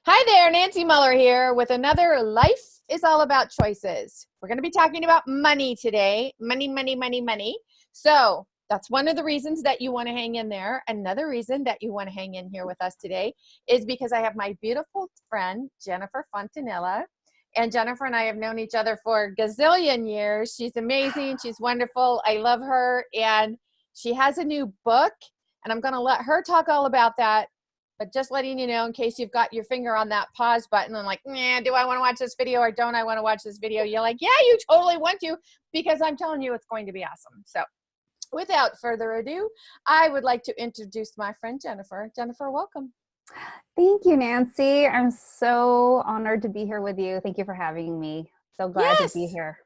Hi there, Nancy Mueller here with another Life is All About Choices. We're going to be talking about money today. Money, money, money, money. So that's one of the reasons that you want to hang in there. Another reason that you want to hang in here with us today is because I have my beautiful friend, Jennifer Fontanilla. And Jennifer and I have known each other for a gazillion years. She's amazing. She's wonderful. I love her. And she has a new book. And I'm going to let her talk all about that. But just letting you know, in case you've got your finger on that pause button and like, nah, do I want to watch this video or don't I want to watch this video? You're like, yeah, you totally want to, because I'm telling you it's going to be awesome. So without further ado, I would like to introduce my friend, Jennifer. Jennifer, welcome. Thank you, Nancy. I'm so honored to be here with you. Thank you for having me. So glad to be here.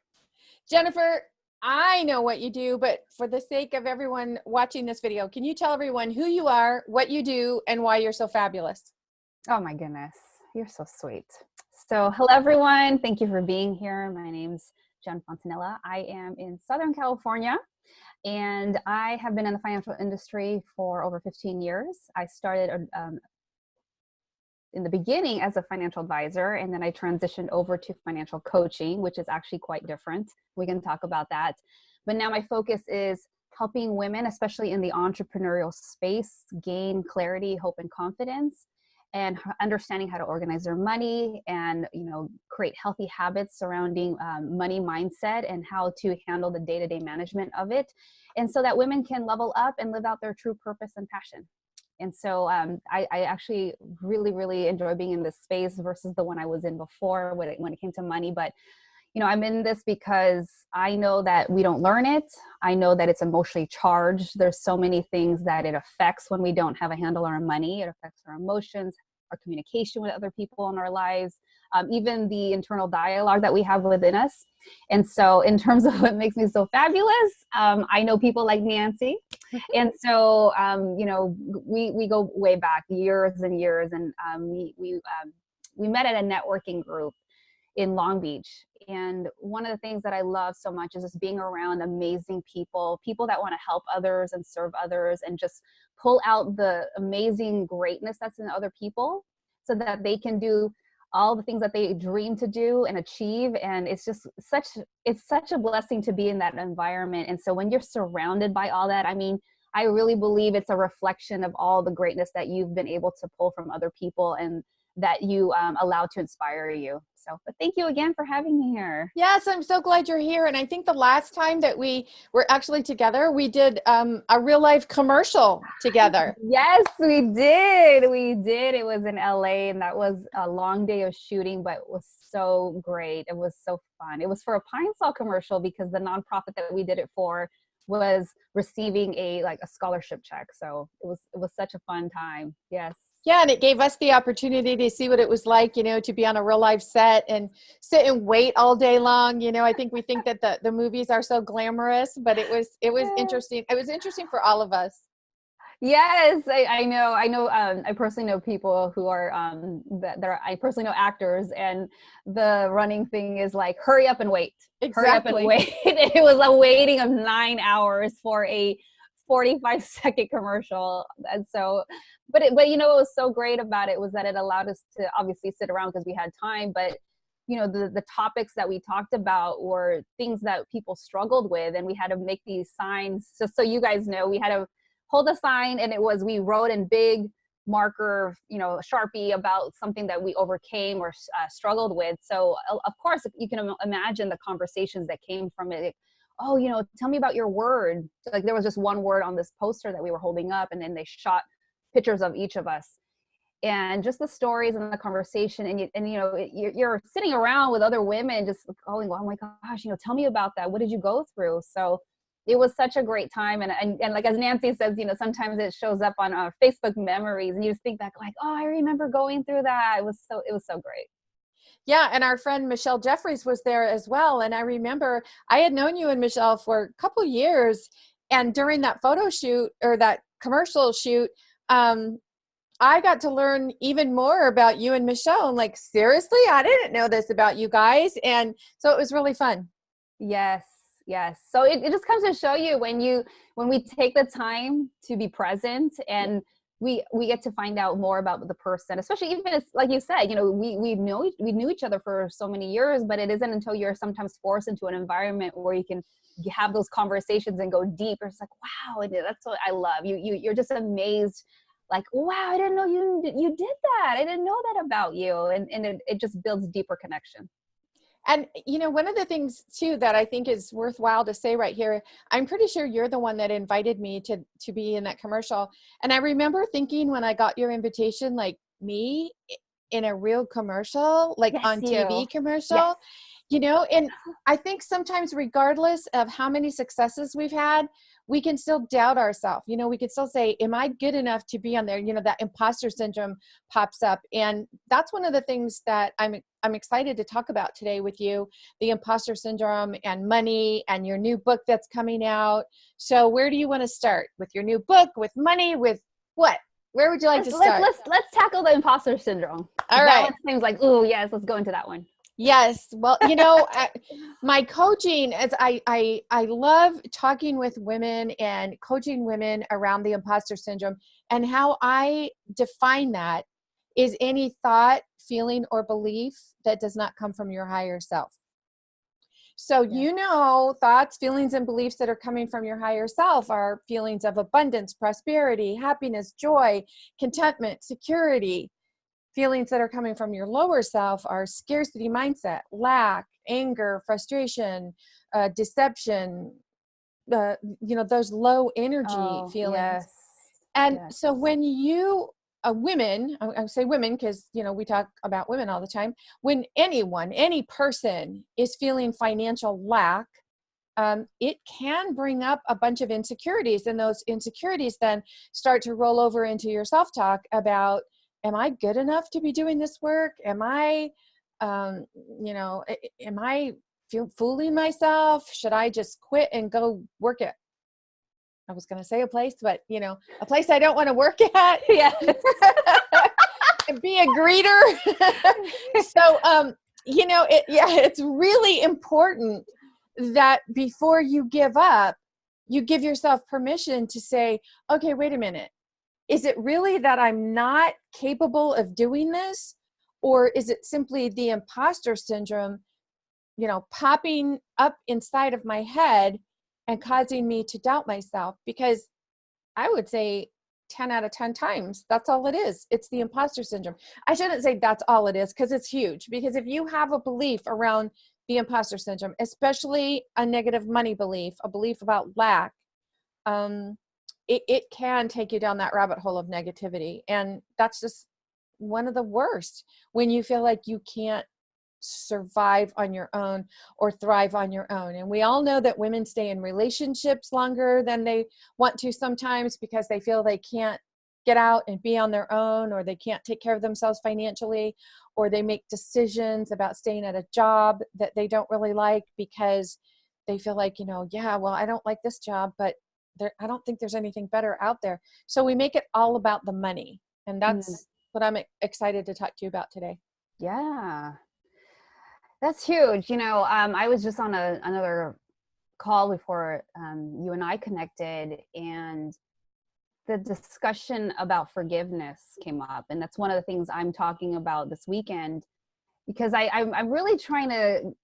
Jennifer, I know what you do, but for the sake of everyone watching this video, can you tell everyone who you are, what you do, and why you're so fabulous? Oh my goodness, you're so sweet. So hello, everyone. Thank you for being here. My name's Jen Fontanilla. I am in Southern California, and I have been in the financial industry for over 15 years. I started in the beginning as a financial advisor, and then I transitioned over to financial coaching, which is actually quite different. We can talk about that. But now my focus is helping women, especially in the entrepreneurial space, gain clarity, hope, and confidence, and understanding how to organize their money and, create healthy habits surrounding money mindset and how to handle the day-to-day management of it. And so that women can level up and live out their true purpose and passion. And so I actually really enjoy being in this space versus the one I was in before when it came to money. But, I'm in this because I know that we don't learn it. I know that it's emotionally charged. There's so many things that it affects when we don't have a handle on our money. It affects our emotions, our communication with other people in our lives, even the internal dialogue that we have within us. And so in terms of what makes me so fabulous, I know people like Nancy. And so, we go way back years and years, and we met at a networking group in Long Beach. And one of the things that I love so much is just being around amazing people that want to help others and serve others and just pull out the amazing greatness that's in other people so that they can do all the things that they dream to do and achieve. And it's just such a blessing to be in that environment. And so when you're surrounded by all that, I really believe it's a reflection of all the greatness that you've been able to pull from other people and that you allow to inspire you. So, but thank you again for having me here. Yes, I'm so glad you're here. And I think the last time that we were actually together, we did a real life commercial together. Yes, we did. It was in LA, and that was a long day of shooting, but it was so great. It was so fun. It was for a Pine Sol commercial because the nonprofit that we did it for was receiving a scholarship check. So it was such a fun time. Yes. Yeah, and it gave us the opportunity to see what it was like, to be on a real life set and sit and wait all day long. I think we think that the movies are so glamorous, but it was interesting. It was interesting for all of us. Yes, I know. I personally know people who are I personally know actors, and the running thing is like, hurry up and wait. Exactly. Hurry up and wait. It was a waiting of 9 hours for a 45-second commercial. And so, but what was so great about it was that it allowed us to obviously sit around because we had time, but the topics that we talked about were things that people struggled with, and we had to make these signs. Just so you guys know, we had to hold a sign, and we wrote in big marker, Sharpie, about something that we overcame or struggled with. So of course you can imagine the conversations that came from it. Oh, tell me about your word. Like, there was just one word on this poster that we were holding up, and then they shot pictures of each of us, and just the stories and the conversation. And you're sitting around with other women just going, oh my gosh, tell me about that. What did you go through? So it was such a great time. And like, as Nancy says, sometimes it shows up on Facebook memories, and you just think back like, oh, I remember going through that. It was so great. Yeah, and our friend Michelle Jeffries was there as well. And I remember I had known you and Michelle for a couple of years, and during that photo shoot or that commercial shoot, I got to learn even more about you and Michelle. I'm like, seriously, I didn't know this about you guys. And so it was really fun. Yes. So it just comes to show you when we take the time to be present and we get to find out more about the person, especially even as, like you said, we knew each other for so many years, but it isn't until you're sometimes forced into an environment where you can have those conversations and go deep. It's like, wow, and that's what I love. You're just amazed, like, wow, I didn't know you did that. I didn't know that about you, and it just builds deeper connection. And, one of the things too that I think is worthwhile to say right here, I'm pretty sure you're the one that invited me to be in that commercial. And I remember thinking when I got your invitation, like, me in a real commercial, like Yes, on TV commercial, Yes. and I think sometimes regardless of how many successes we've had, we can still doubt ourselves. We can still say, am I good enough to be on there? That imposter syndrome pops up. And that's one of the things that I'm excited to talk about today with you, the imposter syndrome and money and your new book that's coming out. So where do you want to start? With your new book, with money, with what? Where would you like to start? Let's tackle the imposter syndrome. All that right. one seems like, oh yes, let's go into that one. Yes. Well, my coaching is I love talking with women and coaching women around the imposter syndrome, and how I define that is any thought, feeling, or belief that does not come from your higher self. So, thoughts, feelings, and beliefs that are coming from your higher self are feelings of abundance, prosperity, happiness, joy, contentment, security. Feelings that are coming from your lower self are scarcity mindset, lack, anger, frustration, deception, those low energy feelings. Yes. And so when women, I say women because, we talk about women all the time. When any person is feeling financial lack, it can bring up a bunch of insecurities. And those insecurities then start to roll over into your self-talk about, am I good enough to be doing this work? Am I, am I fooling myself? Should I just quit and go work at, I was going to say a place, but a place I don't want to work at. Yes. And be a greeter. So, it's really important that before you give up, you give yourself permission to say, okay, wait a minute. Is it really that I'm not capable of doing this? Or is it simply the imposter syndrome, popping up inside of my head and causing me to doubt myself? Because I would say 10 out of 10 times, that's all it is. It's the imposter syndrome. I shouldn't say that's all it is, because it's huge. Because if you have a belief around the imposter syndrome, especially a negative money belief, a belief about lack, it can take you down that rabbit hole of negativity. And that's just one of the worst, when you feel like you can't survive on your own or thrive on your own. And we all know that women stay in relationships longer than they want to sometimes, because they feel they can't get out and be on their own, or they can't take care of themselves financially, or they make decisions about staying at a job that they don't really like because they feel like, well, I don't like this job, but I don't think there's anything better out there. So we make it all about the money. And that's what I'm excited to talk to you about today. Yeah. That's huge. I was just on another call before you and I connected, and the discussion about forgiveness came up. And that's one of the things I'm talking about this weekend, because I'm really trying to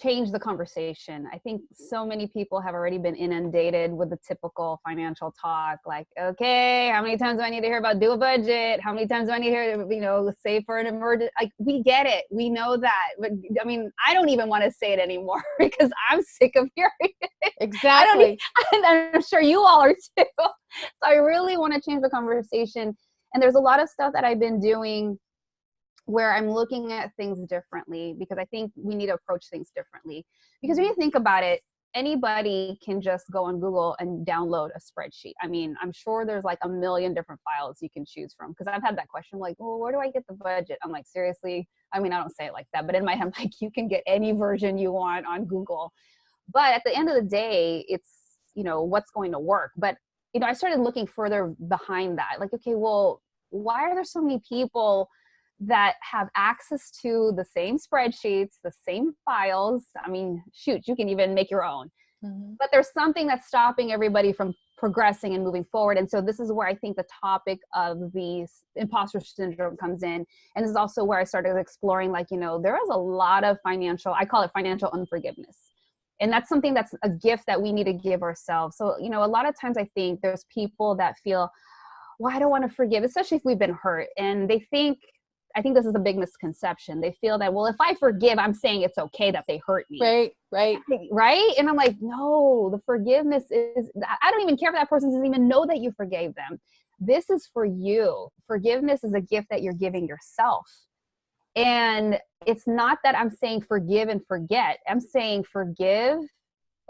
change the conversation. I think so many people have already been inundated with the typical financial talk, like, okay, how many times do I need to hear about do a budget? How many times do I need to hear, save for an emergency? Like, we get it. We know that. But I mean, I don't even want to say it anymore because I'm sick of hearing it. Exactly. And I'm sure you all are too. So I really want to change the conversation. And there's a lot of stuff that I've been doing where I'm looking at things differently, because I think we need to approach things differently. Because when you think about it, anybody can just go on Google and download a spreadsheet. I mean, I'm sure there's like a million different files you can choose from. Because I've had that question, like, well, where do I get the budget? I'm like, seriously? I mean, I don't say it like that, but in my head, I'm like, you can get any version you want on Google. But at the end of the day, it's, what's going to work. But, I started looking further behind that. Like, okay, well, why are there so many people that have access to the same spreadsheets, the same files? I mean, shoot, you can even make your own. But there's something that's stopping everybody from progressing and moving forward. And so this is where I think the topic of the imposter syndrome comes in. And this is also where I started exploring, like, you know, there is a lot of I call it financial unforgiveness. And that's something that's a gift that we need to give ourselves. So, you know, a lot of times I think there's people that feel, well, I don't want to forgive, especially if we've been hurt. And they think, I think this is a big misconception. They feel that, well, if I forgive, I'm saying it's okay that they hurt me. Right. And I'm like, no, the forgiveness is, I don't even care if that person doesn't even know that you forgave them. This is for you. Forgiveness is a gift that you're giving yourself. And it's not that I'm saying forgive and forget. I'm saying forgive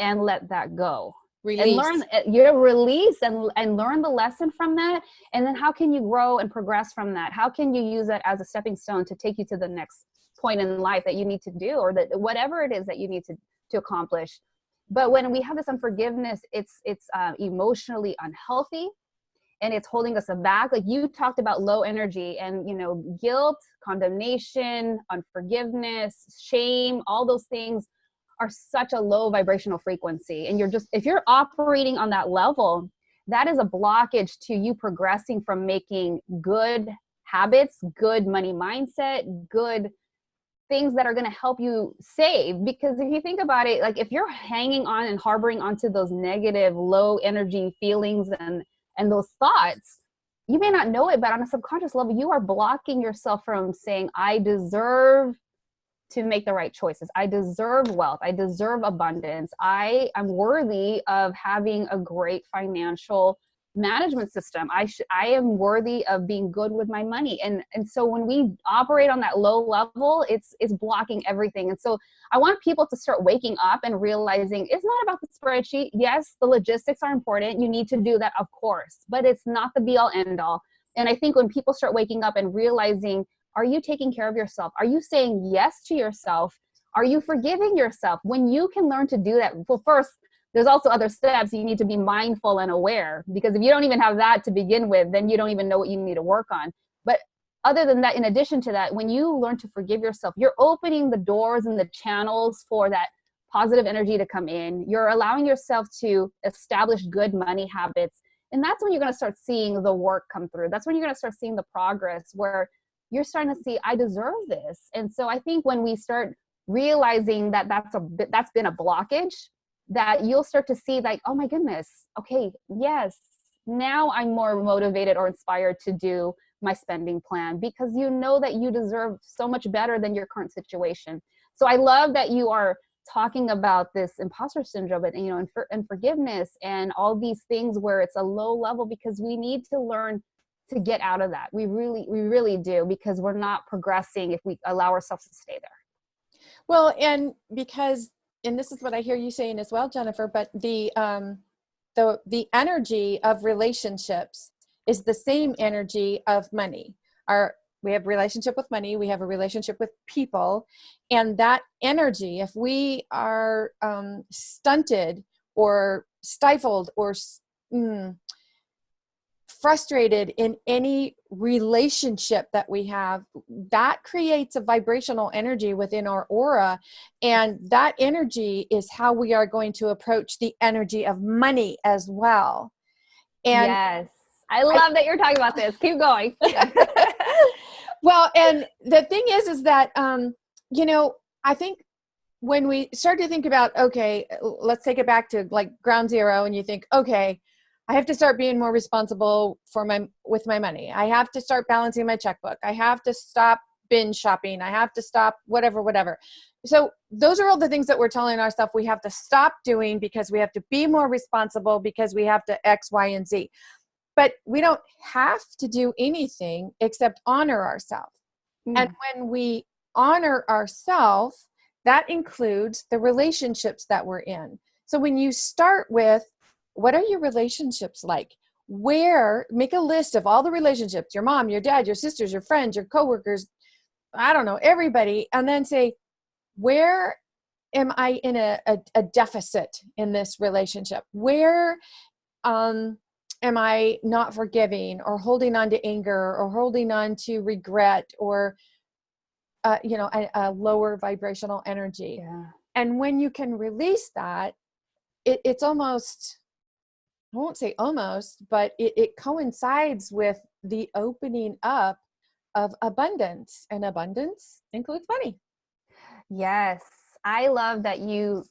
and let that go. Release. And learn, release and learn the lesson from that. And then how can you grow and progress from that? How can you use that as a stepping stone to take you to the next point in life that you need to do, or that whatever it is that you need to accomplish. But when we have this unforgiveness, it's emotionally unhealthy, and it's holding us back. Like you talked about low energy, and, you know, guilt, condemnation, unforgiveness, shame, all those things are such a low vibrational frequency. And if you're operating on that level, that is a blockage to you progressing from making good habits, good money mindset, good things that are going to help you save. Because if you think about it, like if you're hanging on and harboring onto those negative, low energy feelings and those thoughts, you may not know it, but on a subconscious level, you are blocking yourself from saying, I deserve to make the right choices. I deserve wealth. I deserve abundance. I am worthy of having a great financial management system. I am worthy of being good with my money. And so when we operate on that low level, it's blocking everything. And so I want people to start waking up and realizing it's not about the spreadsheet. Yes, the logistics are important. You need to do that, of course, but it's not the be all end all. And I think when people start waking up and realizing, are you taking care of yourself? Are you saying yes to yourself? Are you forgiving yourself? When you can learn to do that, well, first, there's also other steps. You need to be mindful and aware, because if you don't even have that to begin with, then you don't even know what you need to work on. But other than that, in addition to that, when you learn to forgive yourself, you're opening the doors and the channels for that positive energy to come in. You're allowing yourself to establish good money habits. And that's when you're going to start seeing the work come through. That's when you're going to start seeing the progress, where you're starting to see, I deserve this. And so I think when we start realizing that that's been a blockage, that you'll start to see, like, oh my goodness, okay, yes, now I'm more motivated or inspired to do my spending plan, because you know that you deserve so much better than your current situation. So I love that you are talking about this imposter syndrome and, you know, and forgiveness and all these things where it's a low level, because we need to learn to get out of that. We really do, because we're not progressing if we allow ourselves to stay there. Well, and this is what I hear you saying as well, Jennifer, but the energy of relationships is the same energy of money. We have a relationship with money, we have a relationship with people, and that energy, if we are stunted or stifled or frustrated in any relationship that we have, that creates a vibrational energy within our aura. And that energy is how we are going to approach the energy of money as well. And yes, I love that you're talking about this. Keep going. Well, and the thing is that, you know, I think when we start to think about, okay, let's take it back to like ground zero, and you think, okay, I have to start being more responsible with my money. I have to start balancing my checkbook. I have to stop binge shopping. I have to stop whatever. So those are all the things that we're telling ourselves we have to stop doing, because we have to be more responsible, because we have to X, Y, and Z. But we don't have to do anything except honor ourselves. And when we honor ourselves, that includes the relationships that we're in. So when you start with, what are your relationships like? Make a list of all the relationships, your mom, your dad, your sisters, your friends, your coworkers, I don't know, everybody. And then say, where am I in a deficit in this relationship? Where am I not forgiving, or holding on to anger, or holding on to regret, or, you know, a lower vibrational energy? Yeah. And when you can release that, it's almost, won't say almost, but it coincides with the opening up of abundance, and abundance includes money. Yes. I love that you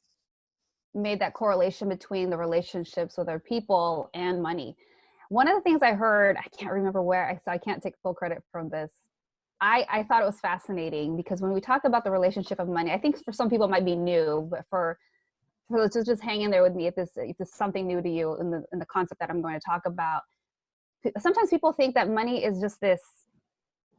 made that correlation between the relationships with our people and money. One of the things I heard, I can't remember where, so I can't take full credit from this. I thought it was fascinating because when we talk about the relationship of money, I think for some people it might be new, but for just hang in there with me if this is something new to you in the concept that I'm going to talk about. Sometimes people think that money is just this,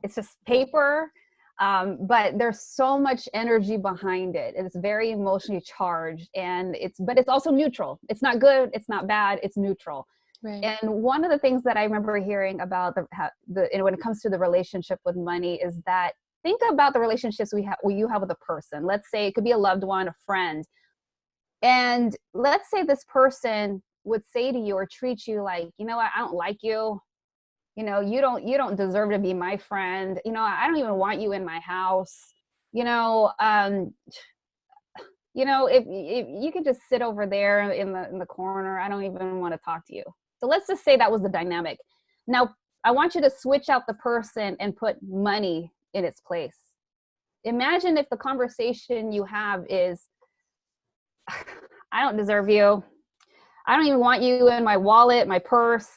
it's just paper, but there's so much energy behind it. It's very emotionally charged, and but it's also neutral. It's not good, it's not bad, it's neutral. Right. And one of the things that I remember hearing about when it comes to the relationship with money is that think about the relationships you have with a person. Let's say it could be a loved one, a friend. And let's say this person would say to you or treat you like, you know what, I don't like you. You know, you don't deserve to be my friend. You know, I don't even want you in my house. You know, if you could just sit over there in the corner, I don't even want to talk to you. So let's just say that was the dynamic. Now, I want you to switch out the person and put money in its place. Imagine if the conversation you have is, I don't deserve you. I don't even want you in my wallet, my purse.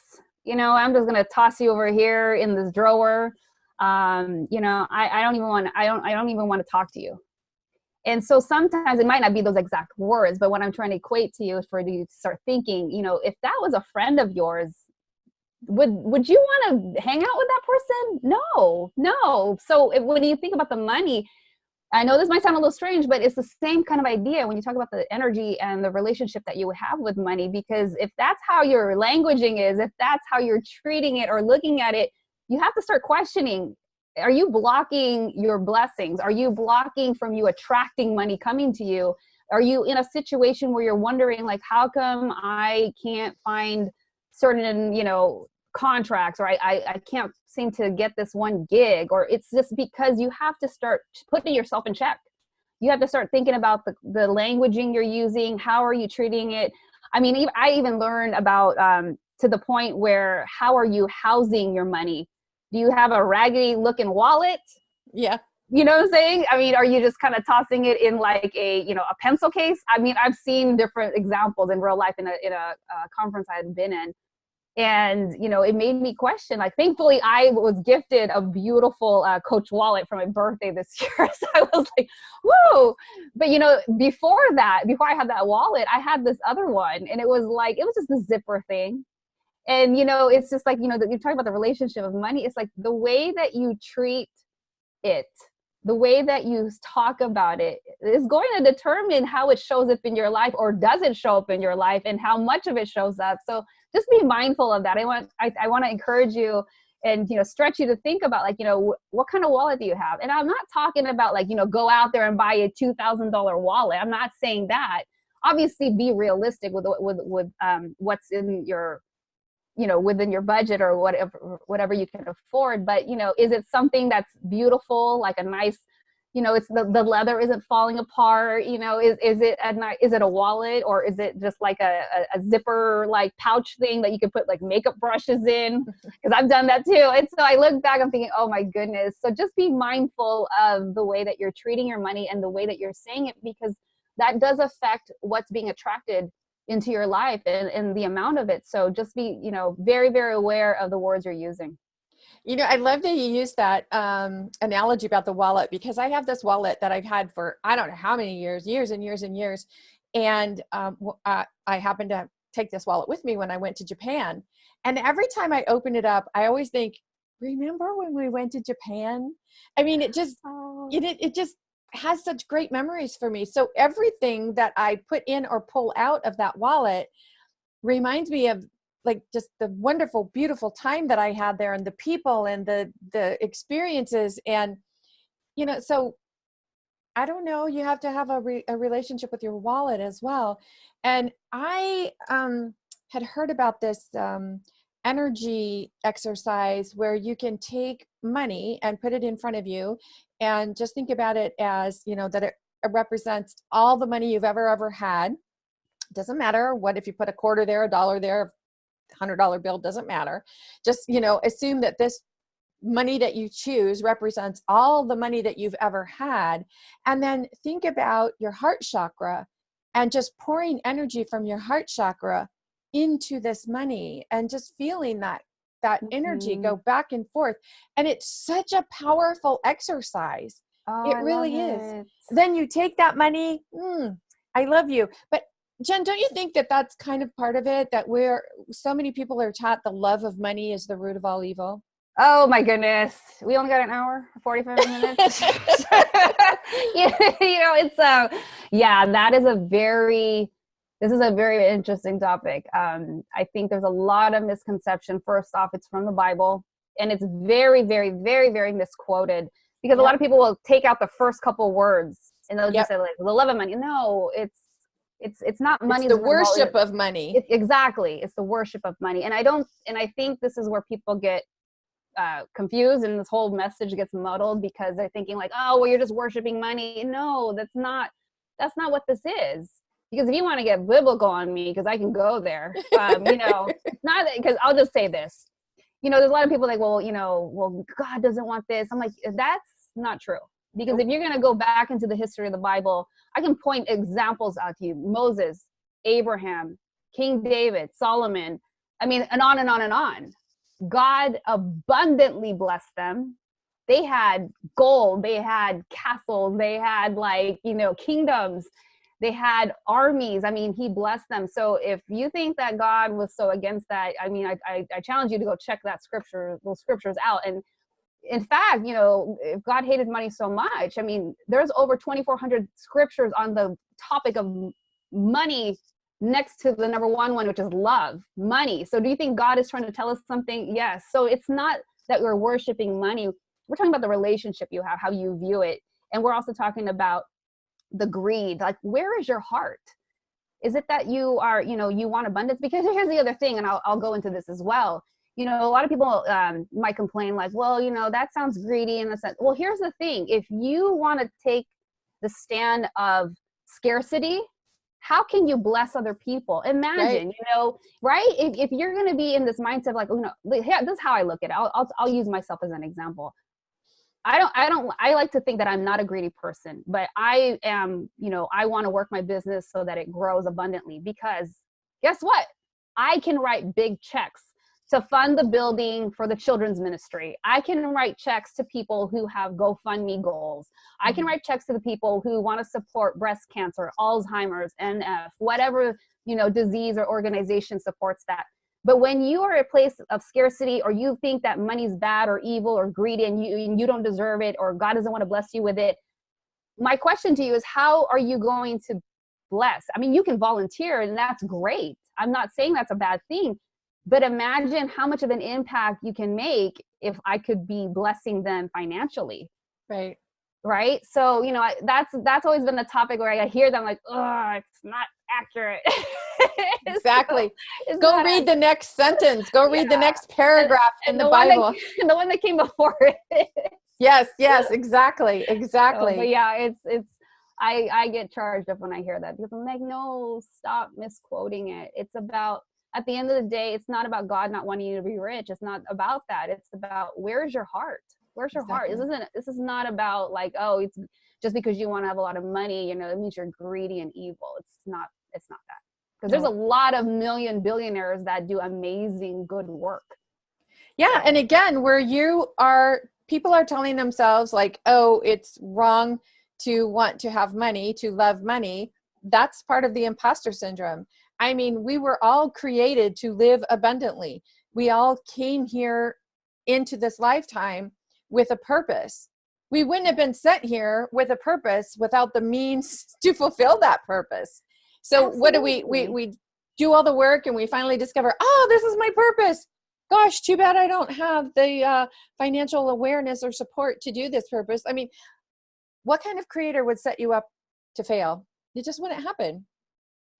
You know, I'm just gonna toss you over here in this drawer. You know, I don't even want to talk to you. And so sometimes it might not be those exact words, but what I'm trying to equate to you is for you to start thinking, you know, if that was a friend of yours, would you want to hang out with that person? No. So when you think about the money, I know this might sound a little strange, but it's the same kind of idea when you talk about the energy and the relationship that you have with money, because if that's how your languaging is, if that's how you're treating it or looking at it, you have to start questioning, are you blocking your blessings? Are you blocking from you attracting money coming to you? Are you in a situation where you're wondering, like, how come I can't find certain, you know, contracts, or I can't seem to get this one gig? Or it's just because you have to start putting yourself in check. You have to start thinking about the languaging you're using. How are you treating it? I mean, I even learned about to the point where, how are you housing your money? Do you have a raggedy looking wallet? Yeah. You know what I'm saying? I mean, are you just kind of tossing it in like a pencil case? I mean, I've seen different examples in real life in a conference I had been in. And, you know, it made me question, like, thankfully I was gifted a beautiful Coach wallet for my birthday this year. So I was like, whoa. But, you know, before I had that wallet, I had this other one, and it was just a zipper thing. And, you know, it's just like, you know, you're talking about the relationship of money. It's like the way that you treat it, the way that you talk about it is going to determine how it shows up in your life, or does it show up in your life, and how much of it shows up. So just be mindful of that. I want to encourage you and, you know, stretch you to think about, like, you know, what kind of wallet do you have? And I'm not talking about, like, you know, go out there and buy a $2,000 wallet. I'm not saying that. Obviously, be realistic with what's in your, you know, within your budget, or whatever you can afford. But, you know, is it something that's beautiful, like a nice, you know, it's the leather isn't falling apart, you know, is it a wallet, or is it just like a zipper, like, pouch thing that you could put like makeup brushes in? Because I've done that too. And so I look back, I'm thinking, oh my goodness. So just be mindful of the way that you're treating your money and the way that you're saying it, because that does affect what's being attracted into your life and the amount of it. So just be, you know, very, very aware of the words you're using. You know, I love that you use that analogy about the wallet, because I have this wallet that I've had for, I don't know how many years and years and years. And I happened to take this wallet with me when I went to Japan. And every time I open it up, I always think, remember when we went to Japan? I mean, it just, it just has such great memories for me. So everything that I put in or pull out of that wallet reminds me of, like, just the wonderful, beautiful time that I had there, and the people and the experiences. And, you know, so I don't know, you have to have a relationship with your wallet as well. And I had heard about this energy exercise where you can take money and put it in front of you, and just think about it as, you know, that it represents all the money you've ever had. Doesn't matter what, if you put a quarter there, a dollar there, $100 bill, doesn't matter. Just, assume that this money that you choose represents all the money that you've ever had. And then think about your heart chakra and just pouring energy from your heart chakra into this money and just feeling that energy go back and forth. And it's such a powerful exercise. Oh, It I really love is. it. Then you take that money. I love you. But Jen, don't you think that that's kind of part of it, that so many people are taught the love of money is the root of all evil? Oh my goodness. We only got an hour, 45 minutes. This is a very interesting topic. I think there's a lot of misconception. First off, it's from the Bible, and it's very, very, very, very misquoted, because a lot of people will take out the first couple words and they'll just say like the love of money. No, it's not money. It's the worship of money. Exactly. It's the worship of money. And I think this is where people get confused, and this whole message gets muddled, because they're thinking like, oh, well, you're just worshiping money. No, that's not what this is. Because if you want to get biblical on me, because I can go there, it's not, because I'll just say this, there's a lot of people like, well, God doesn't want this. I'm like, that's not true. Because if you're going to go back into the history of the Bible, I can point examples out to you. Moses, Abraham, King David, Solomon, and on and on and on. God abundantly blessed them. They had gold, they had castles, they had kingdoms, they had armies. He blessed them. So if you think that God was so against that, I challenge you to go check those scriptures out. And in fact, if God hated money so much, there's over 2,400 scriptures on the topic of money, next to the number one, which is love, money. So do you think God is trying to tell us something? Yes. So it's not that we're worshiping money. We're talking about the relationship you have, how you view it. And we're also talking about the greed. Like, where is your heart? Is it that you are, you want abundance? Because here's the other thing, and I'll go into this as well. A lot of people might complain like, well, that sounds greedy in the sense. Well, here's the thing. If you want to take the stand of scarcity, how can you bless other people? Imagine, right? If you're going to be in this mindset of like, this is how I look at it. I'll use myself as an example. I like to think that I'm not a greedy person, but I am, I want to work my business so that it grows abundantly, because guess what? I can write big checks to fund the building for the children's ministry. I can write checks to people who have GoFundMe goals. I can write checks to the people who want to support breast cancer, Alzheimer's, NF, whatever, disease or organization supports that. But when you are a place of scarcity, or you think that money's bad or evil or greedy, and you don't deserve it, or God doesn't want to bless you with it, my question to you is, how are you going to bless? You can volunteer, and that's great. I'm not saying that's a bad thing, but imagine how much of an impact you can make if I could be blessing them financially. Right. So, that's always been the topic where I hear them like, oh, it's not accurate. Exactly. Go read the next sentence. Go read the next paragraph in the Bible. The one that came before it. Yes, exactly. So, but yeah, I get charged up when I hear that, because I'm like, no, stop misquoting it. It's about, at the end of the day, it's not about God not wanting you to be rich. It's not about that. It's about, where's your heart? Where's your heart? This is not about like, oh, it's just because you want to have a lot of money, it means you're greedy and evil. It's not that. Because there's a lot of billionaires that do amazing good work. Yeah. And again, where people are telling themselves like, oh, it's wrong to want to have money, to love money. That's part of the imposter syndrome. We were all created to live abundantly. We all came here into this lifetime with a purpose. We wouldn't have been sent here with a purpose without the means to fulfill that purpose. So Absolutely. What do we do all the work, and we finally discover, oh, this is my purpose. Gosh, too bad I don't have the financial awareness or support to do this purpose. What kind of creator would set you up to fail? It just wouldn't happen.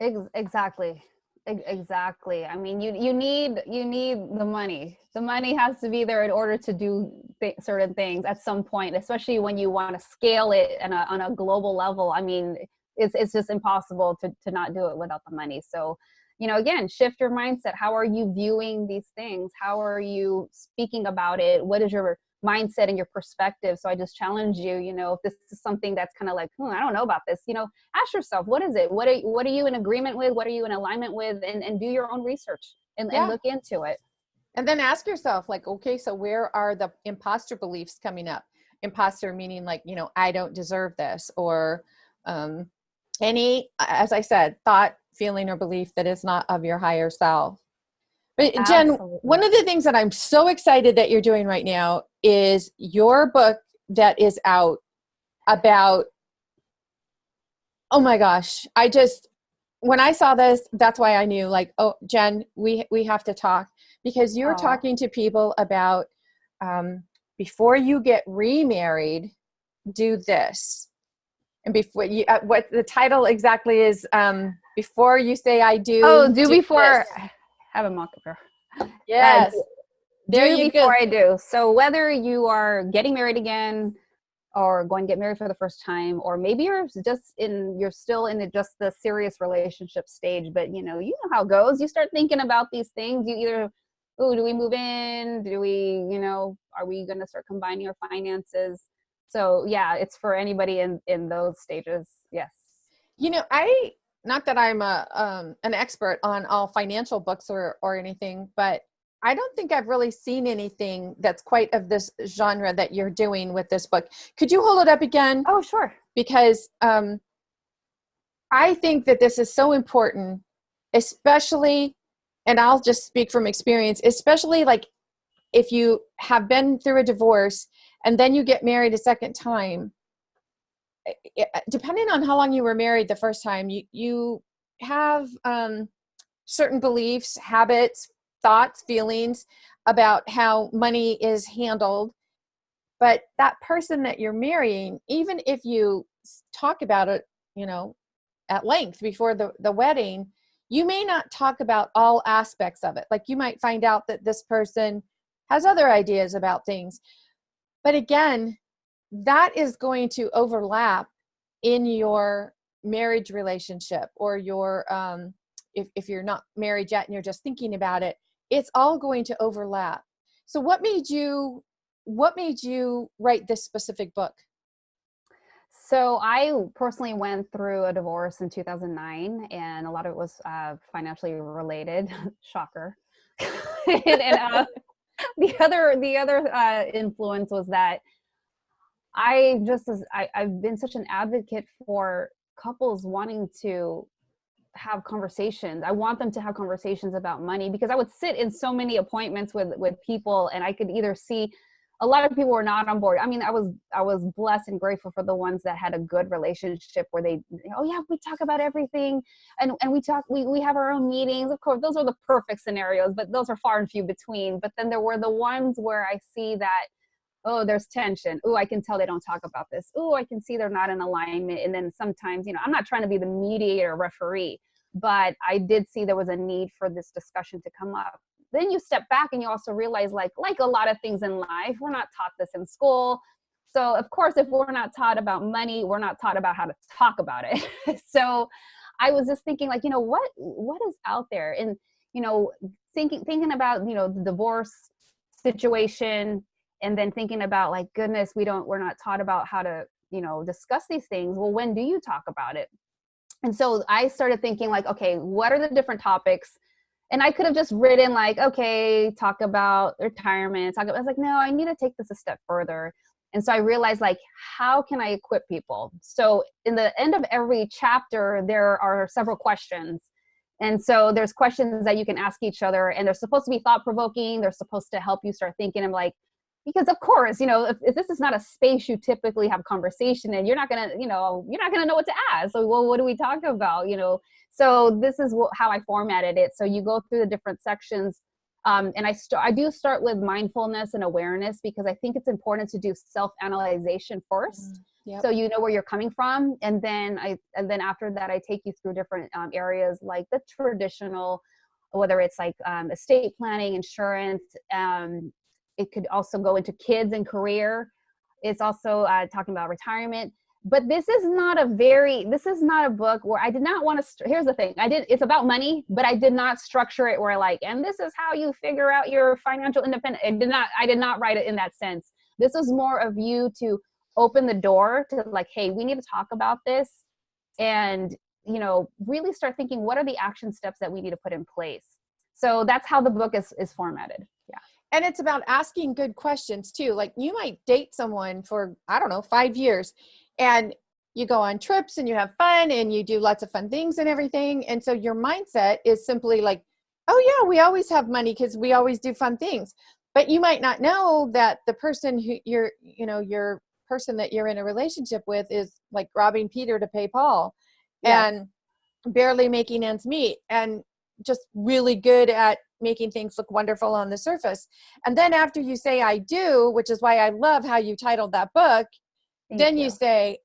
Exactly. You need the money. The money has to be there in order to do certain things at some point, especially when you want to scale it on a global level. It's just impossible to not do it without the money. So again, shift your mindset. How are you viewing these things? How are you speaking about it? What is your mindset and your perspective? So I just challenge you, if this is something that's kind of like, I don't know about this, ask yourself, what is it? What are you in agreement with? What are you in alignment with? And do your own research and look into it. And then ask yourself, like, okay, so where are the imposter beliefs coming up? Imposter meaning like, I don't deserve this, or any, as I said, thought, feeling, or belief that is not of your higher self. But Jen, one of the things that I'm so excited that you're doing right now is your book that is out about, oh my gosh, when I saw this, that's why I knew, like, oh, Jen, we have to talk, because you're talking to people about before you get remarried, do this. And before you, what the title exactly is, before you say I do. Oh, do before this. Have a mock up here. Yes. Do before I do. So whether you are getting married again or going to get married for the first time, or maybe you're still in just the serious relationship stage, but you know how it goes. You start thinking about these things. You either, do we move in? Do we, are we going to start combining our finances? So yeah, it's for anybody in those stages. Yes. Not that I'm an expert on all financial books or anything, but I don't think I've really seen anything that's quite of this genre that you're doing with this book. Could you hold it up again? Oh, sure. Because I think that this is so important, especially, and I'll just speak from experience, especially like if you have been through a divorce and then you get married a second time. Depending on how long you were married the first time, you have certain beliefs, habits, thoughts, feelings about how money is handled. But that person that you're marrying, even if you talk about it, at length before the wedding, you may not talk about all aspects of it. Like you might find out that this person has other ideas about things. But again, that is going to overlap in your marriage relationship, or your if you're not married yet and you're just thinking about it, it's all going to overlap. So what made you write this specific book? So I personally went through a divorce in 2009, and a lot of it was financially related. Shocker. and the other influence was that I've been such an advocate for couples wanting to have conversations. I want them to have conversations about money, because I would sit in so many appointments with people, and I could either see a lot of people were not on board. I mean, I was blessed and grateful for the ones that had a good relationship where they, oh yeah, we talk about everything, and we have our own meetings. Of course, those are the perfect scenarios, but those are far and few between. But then there were the ones where I see that, oh, there's tension. Oh, I can tell they don't talk about this. Oh, I can see they're not in alignment. And then sometimes, I'm not trying to be the mediator or referee, but I did see there was a need for this discussion to come up. Then you step back and you also realize, like a lot of things in life, we're not taught this in school. So of course, if we're not taught about money, we're not taught about how to talk about it. So I was just thinking, like, what is out there? And, thinking about, the divorce situation, and then thinking about, like, goodness, we're not taught about how to, discuss these things. Well, when do you talk about it? And so I started thinking, like, okay, what are the different topics? And I could have just written, like, okay, talk about retirement. I was like, no, I need to take this a step further. And so I realized, like, how can I equip people? So in the end of every chapter, there are several questions. And so there's questions that you can ask each other, and they're supposed to be thought-provoking. They're supposed to help you start thinking. I'm like, because of course, if this is not a space you typically have conversation in, you're not gonna know what to ask. So, well, what do we talk about? So this is how I formatted it. So you go through the different sections, and I do start with mindfulness and awareness, because I think it's important to do self-analyzation first. Yep. So you know where you're coming from, and then after that, I take you through different areas, like the traditional, whether it's like estate planning, insurance. It could also go into kids and career. It's also talking about retirement. But this is not a book where I did not want to, here's the thing. It's about money, but I did not structure it where like, and this is how you figure out your financial independence. I did not write it in that sense. This is more of you to open the door to like, hey, we need to talk about this and, really start thinking, what are the action steps that we need to put in place? So that's how the book is formatted. Yeah. And it's about asking good questions too. Like you might date someone for, I don't know, 5 years, and you go on trips and you have fun and you do lots of fun things and everything. And so your mindset is simply like, oh yeah, we always have money because we always do fun things. But you might not know that the person who your person that you're in a relationship with is like robbing Peter to pay Paul. Yes. And barely making ends meet and just really good at making things look wonderful on the surface. And then after you say I do, which is why I love how you titled that book, then you say,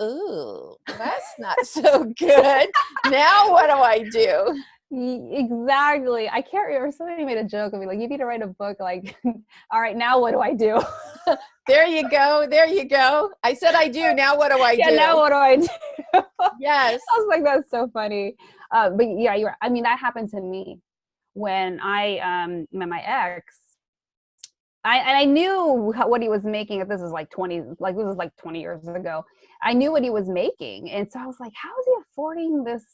ooh, that's not so good. Now what do I do? Exactly. I can't remember, somebody made a joke of me like, you need to write a book like, all right, now what do I do? There you go. I said I do. Now what do I do? Yeah, now what do I do? Yes. I was like, that's so funny. But yeah, that happened to me when I met my ex. I knew what he was making. This was like 20 years ago. I knew what he was making, and so I was like, "How is he affording this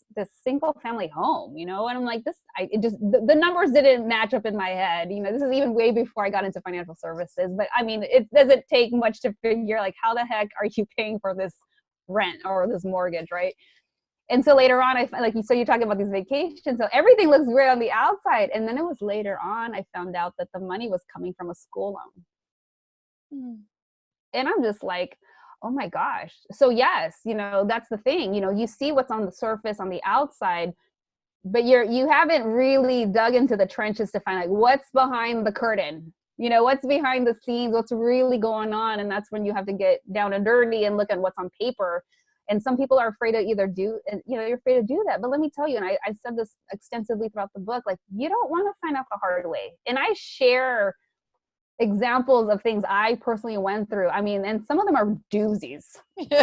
single family home?" And I'm like, the numbers didn't match up in my head. This is even way before I got into financial services. But I mean, it doesn't take much to figure like how the heck are you paying for this rent or this mortgage, right? And so later on, so you're talking about these vacations. So everything looks great on the outside. And then it was later on, I found out that the money was coming from a school loan. And I'm just like, oh my gosh. So yes, that's the thing, you see what's on the surface on the outside, but you haven't really dug into the trenches to find like what's behind the curtain, what's behind the scenes, what's really going on. And that's when you have to get down and dirty and look at what's on paper. And some people are afraid to you're afraid to do that. But let me tell you, and I said this extensively throughout the book, like you don't want to find out the hard way. And I share examples of things I personally went through. I mean, and some of them are doozies.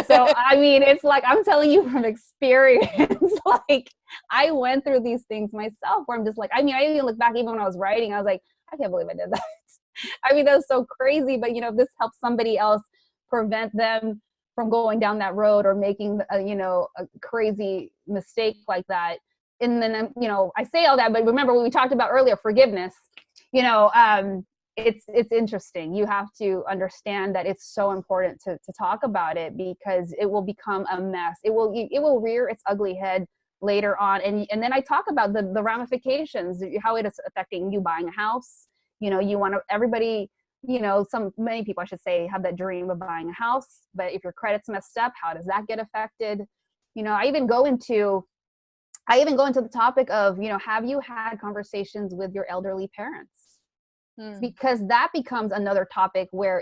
So, I mean, it's like, I'm telling you from experience, like I went through these things myself where I'm just like, I mean, I even look back, even when I was writing, I was like, I can't believe I did that. I mean, that's so crazy, but if this helps somebody else prevent them from going down that road or making a crazy mistake like that. And then, I say all that, but remember what we talked about earlier, forgiveness, it's interesting. You have to understand that it's so important to talk about it because it will become a mess. It will rear its ugly head later on. And then I talk about the ramifications, how it is affecting you buying a house. You want to, everybody, many people, I should say, have that dream of buying a house, but if your credit's messed up, how does that get affected? I even go into the topic of, have you had conversations with your elderly parents? Because that becomes another topic where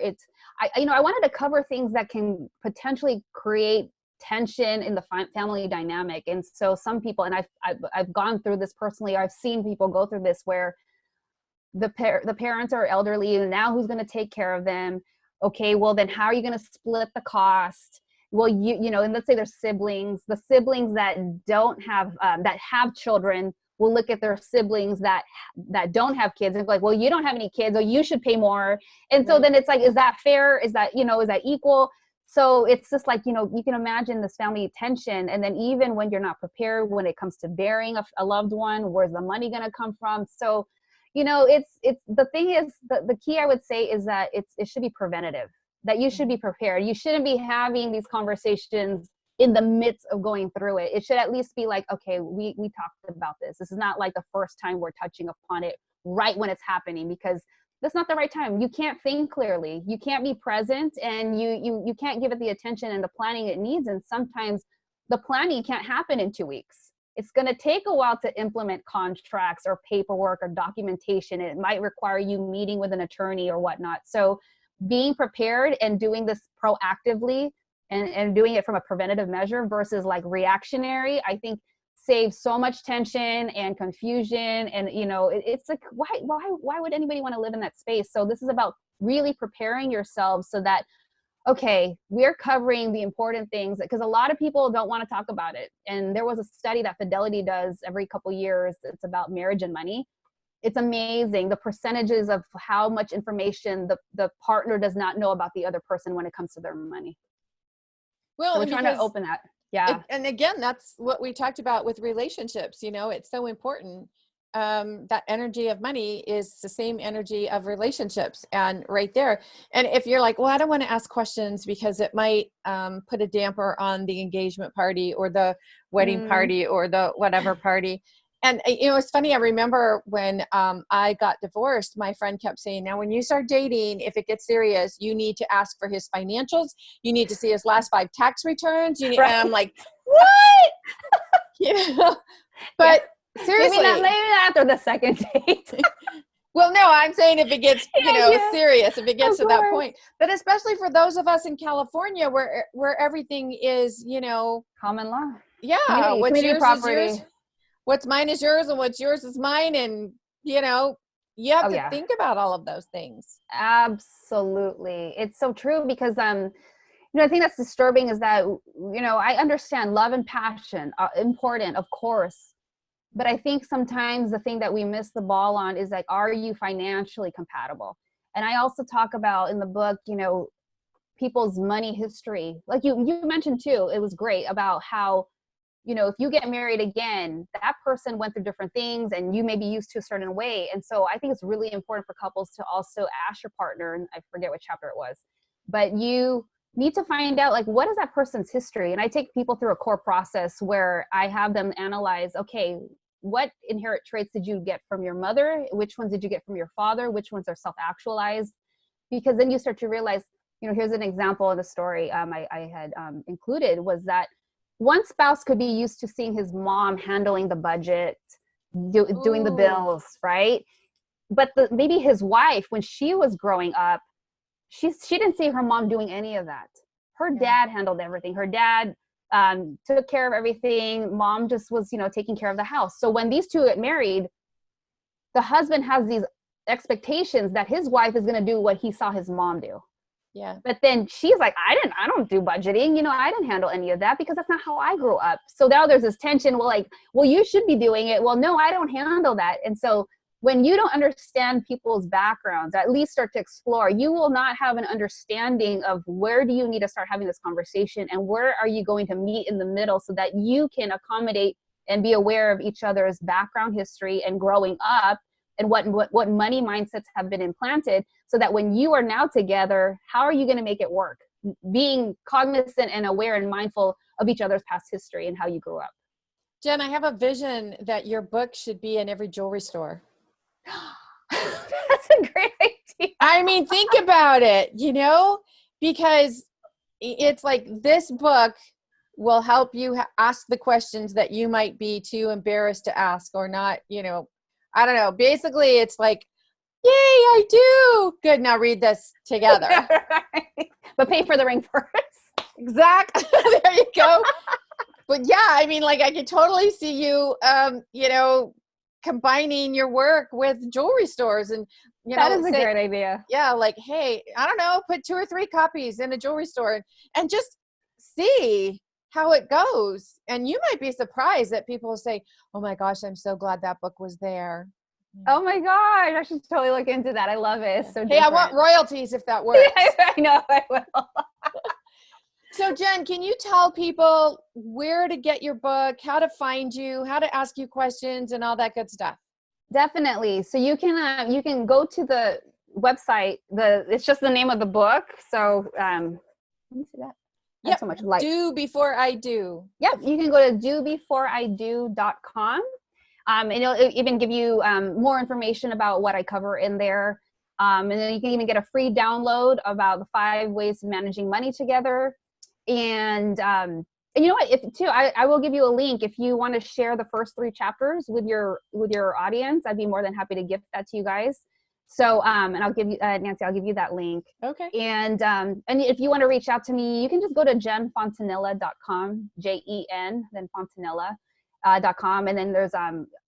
I wanted to cover things that can potentially create tension in the family dynamic. And so some people, and I've gone through this personally, I've seen people go through this where the parents are elderly and now who's going to take care of them? Okay, well then how are you going to split the cost? Well, and let's say there's siblings, the siblings that don't have, that have children will look at their siblings that don't have kids and be like, well, you don't have any kids, so you should pay more. And so then it's like, is that fair? Is that, is that equal? So it's just like, you can imagine this family tension. And then even when you're not prepared, when it comes to burying a loved one, where's the money going to come from? So, it's the thing is, the key I would say is that it should be preventative, that you should be prepared. You shouldn't be having these conversations in the midst of going through it. It should at least be like, okay, we talked about this. This is not like the first time we're touching upon it right when it's happening, because that's not the right time. You can't think clearly. You can't be present, and you can't give it the attention and the planning it needs. And sometimes the planning can't happen in 2 weeks. It's going to take a while to implement contracts or paperwork or documentation. It might require you meeting with an attorney or whatnot. So being prepared and doing this proactively and doing it from a preventative measure versus like reactionary, I think saves so much tension and confusion. And, it's like, why would anybody want to live in that space? So this is about really preparing yourselves so that okay, we're covering the important things, because a lot of people don't want to talk about it. And there was a study that Fidelity does every couple years. It's about marriage and money. It's amazing the percentages of how much information the partner does not know about the other person when it comes to their money. Well, So we're trying to open that. Yeah. And again, that's what we talked about with relationships. You know, it's so important. That energy of money is the same energy of relationships, and right there. And if you're like, well, I don't want to ask questions because it might put a damper on the engagement party or the wedding party or the whatever party. And you know, it's funny. I remember when I got divorced, my friend kept saying, now, when you start dating, if it gets serious, you need to ask for his financials. You need to see his last 5 tax returns. You need, Right. And I'm like, what? You know, but seriously, maybe not after the second date. well, no, I'm saying if it gets, you know, Yeah. serious, if it gets Of to that course. point, but especially for those of us in California where everything is, you know, Common law. yeah, what's Community yours property. is yours, what's mine is yours, and what's yours is mine. And, you know, you have to think about all of those things. Absolutely. It's so true, because, you know, I think that's disturbing is that, you know, I understand love and passion are important, of course. But I think sometimes the thing that we miss the ball on is like, are you financially compatible? And I also talk about in the book, you know, people's money history. Like you mentioned too, it was great about how, you know, if you get married again, that person went through different things and you may be used to a certain way. And so I think it's really important for couples to also ask your partner, and I forget what chapter it was, but you need to find out, like, what is that person's history? And I take people through a core process where I have them analyze, okay, what inherent traits did you get from your mother? Which ones did you get from your father? Which ones are self-actualized? Because then you start to realize, you know, here's an example of the story I had included, was that one spouse could be used to seeing his mom handling the budget, doing the bills, right? But maybe his wife, when she was growing up, she didn't see her mom doing any of that. Her dad handled everything. Her dad took care of everything. Mom just was, you know, taking care of the house. So when these two get married, the husband has these expectations that his wife is going to do what he saw his mom do. Yeah. But then she's like, I don't do budgeting. You know, I didn't handle any of that because that's not how I grew up. So now there's this tension. Well, like, well, you should be doing it. Well, no, I don't handle that. And so when you don't understand people's backgrounds, at least start to explore, you will not have an understanding of where do you need to start having this conversation and where are you going to meet in the middle so that you can accommodate and be aware of each other's background history and growing up and what money mindsets have been implanted, so that when you are now together, how are you going to make it work? Being cognizant and aware and mindful of each other's past history and how you grew up. Jen, I have a vision that your book should be in every jewelry store. That's a great idea. I mean, think about it, you know, because it's like this book will help you ask the questions that you might be too embarrassed to ask or not, you know, I don't know. Basically, it's like, yay, I do. Good. Now read this together. Right. But pay for the ring first. Exactly. There you go. But yeah, I mean, like I could totally see you, you know, combining your work with jewelry stores and, you know, that is a great idea. Yeah. Like, hey, I don't know, put 2 or 3 copies in a jewelry store and just see how it goes. And you might be surprised that people will say, oh my gosh, I'm so glad that book was there. Oh my gosh, I should totally look into that. I love it. It's so hey, I want royalties if that works. I know, I will. So Jen, can you tell people where to get your book, how to find you, how to ask you questions and all that good stuff? Definitely. So you can go to the website. It's just the name of the book. So let me see that. Yep. So much light. Do Before I Do. Yep. You can go to dobeforeido.com. And it'll even give you more information about what I cover in there. And then you can even get a free download about the 5 ways of managing money together. And you know what, I will give you a link if you want to share the first 3 chapters with your audience. I'd be more than happy to gift that to you guys. So, and I'll give you, Nancy, I'll give you that link. Okay. And if you want to reach out to me, you can just go to jenfontanilla.com, JEN, then Fontanilla. .com, and then there's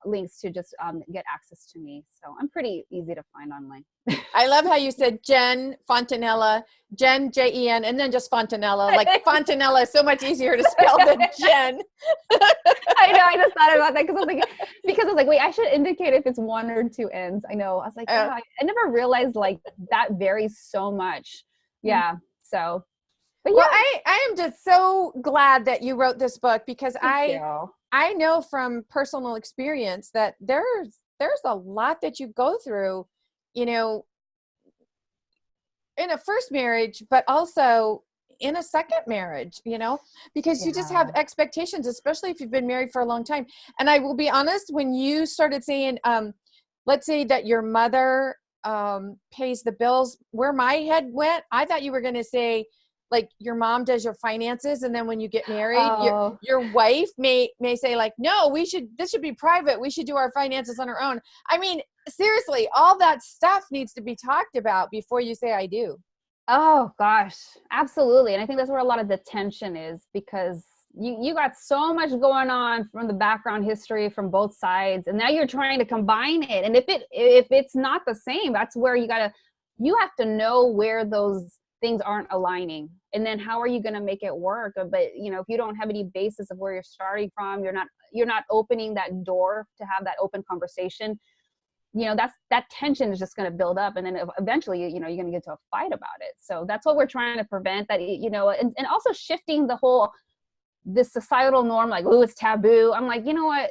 links to just get access to me. So I'm pretty easy to find online. I love how you said Jen Fontanilla, Jen, Jen, and then just Fontanilla. Like Fontanilla is so much easier to spell than Jen. I know. I just thought about that because I was like, wait, I should indicate if it's one or two N's. I know. I was like, I never realized like that varies so much. Yeah. So, but yeah. Well, I am just so glad that you wrote this book, because I know from personal experience that there's a lot that you go through, you know, in a first marriage, but also in a second marriage, you know, because you just have expectations, especially if you've been married for a long time. And I will be honest, when you started saying, let's say that your mother pays the bills, where my head went, I thought you were going to say, like, your mom does your finances, and then when you get married, your wife may say like, no, this should be private. We should do our finances on our own. I mean, seriously, all that stuff needs to be talked about before you say I do. Oh gosh, absolutely. And I think that's where a lot of the tension is, because you got so much going on from the background history from both sides, and now you're trying to combine it. And if it's not the same, that's where you have to know where those things aren't aligning, and then how are you going to make it work? But you know, if you don't have any basis of where you're starting from, you're not opening that door to have that open conversation. You know, that tension is just going to build up, and then eventually, you know, you're going to get to a fight about it. So that's what we're trying to prevent. That, you know, and also shifting this societal norm, like, oh, it's taboo. I'm like, you know what?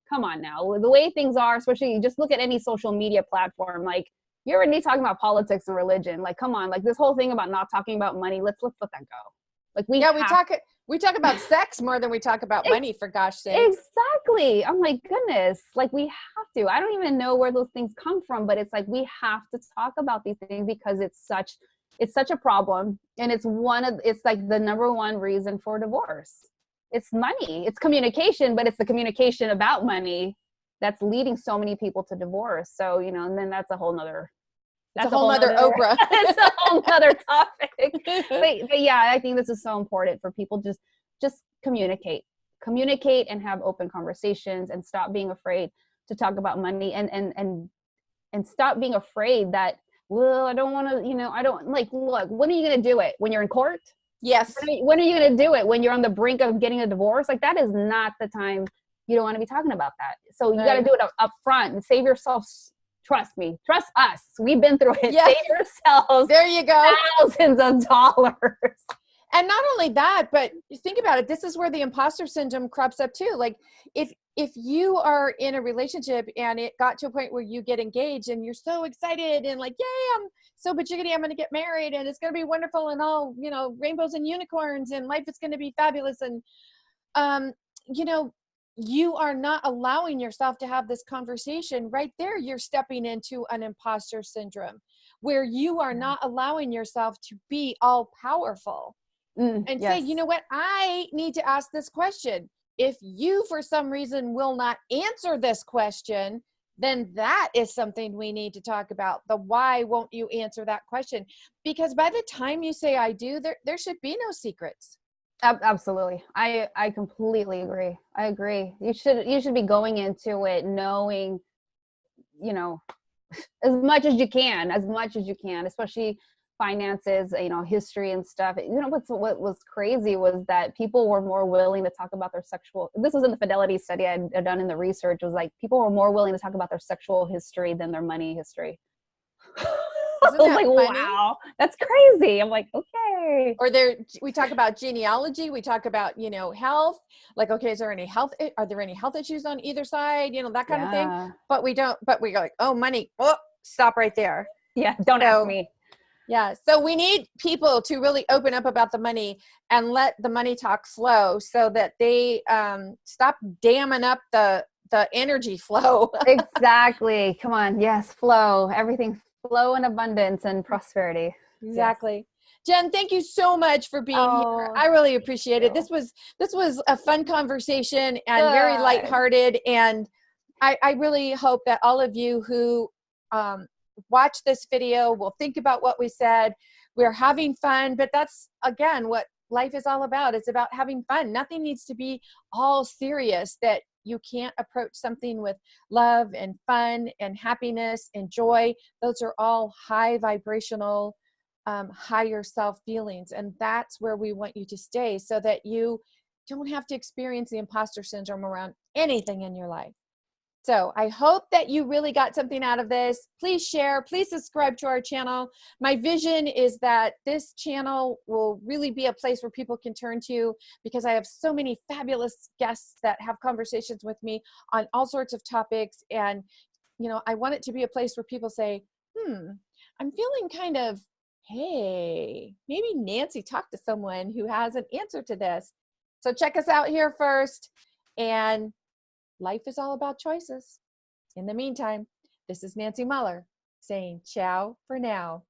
Come on now. The way things are, especially, you just look at any social media platform, like, you're already talking about politics and religion. Like, come on, like this whole thing about not talking about money, let's let that go. Like we talk about sex more than we talk about money, for gosh sake. Exactly. I'm like, goodness, like we have to. I don't even know where those things come from, but it's like we have to talk about these things because it's such a problem, and it's like the number one reason for divorce. It's money. It's communication, but it's the communication about money that's leading so many people to divorce. So, you know, and then that's a whole nother Oprah. It's a whole nother topic. But yeah, I think this is so important for people. Just communicate and have open conversations, and stop being afraid to talk about money, and stop being afraid that, well, I don't want to, you know, I don't like, look, when are you going to do it? When you're in court? Yes. When are you going to do it? When you're on the brink of getting a divorce? Like, that is not the time. You don't want to be talking about that. So you got to do it up front and save yourself. Trust me. Trust us. We've been through it. Yes. Save yourselves. There you go. Thousands of dollars. And not only that, but think about it. This is where the imposter syndrome crops up too. Like, if you are in a relationship and it got to a point where you get engaged and you're so excited and like, yay, I'm so bajiggity, I'm going to get married and it's going to be wonderful and all, you know, rainbows and unicorns and life is going to be fabulous. And, you know, you are not allowing yourself to have this conversation right there. You're stepping into an imposter syndrome where you are not allowing yourself to be all powerful and say, you know what, I need to ask this question. If you, for some reason, will not answer this question, then that is something we need to talk about. The why won't you answer that question? Because by the time you say I do, there should be no secrets. Absolutely. I completely agree. I agree. You should be going into it knowing, you know, as much as you can, especially finances, you know, history and stuff. You know, what was crazy was that people were more willing to talk about their this was in the fidelity study I had done in the research, was like people were more willing to talk about their sexual history than their money history. I was like, funny? Wow, that's crazy. I'm like, okay. Or we talk about genealogy. We talk about, you know, health. Like, okay, are there any health issues on either side? You know, that kind of thing. But we go like, oh, money. Oh, stop right there. Yeah. Don't ask me. Yeah. So we need people to really open up about the money and let the money talk flow so that they stop damming up the energy flow. Exactly. Come on. Yes. Flow. Everything. Flow and abundance and prosperity. Exactly. Yes. Jen, thank you so much for being here. I really appreciate it. This was a fun conversation and very lighthearted. And I really hope that all of you who watch this video will think about what we said. We're having fun, but that's, again, what life is all about. It's about having fun. Nothing needs to be all serious, that you can't approach something with love and fun and happiness and joy. Those are all high vibrational, higher self feelings. And that's where we want you to stay, so that you don't have to experience the imposter syndrome around anything in your life. So I hope that you really got something out of this. Please share, please subscribe to our channel. My vision is that this channel will really be a place where people can turn to, because I have so many fabulous guests that have conversations with me on all sorts of topics. And, I want it to be a place where people say, I'm feeling kind of, hey, maybe Nancy talked to someone who has an answer to this. So check us out here first. And life is all about choices. In the meantime, this is Nancy Mueller saying ciao for now.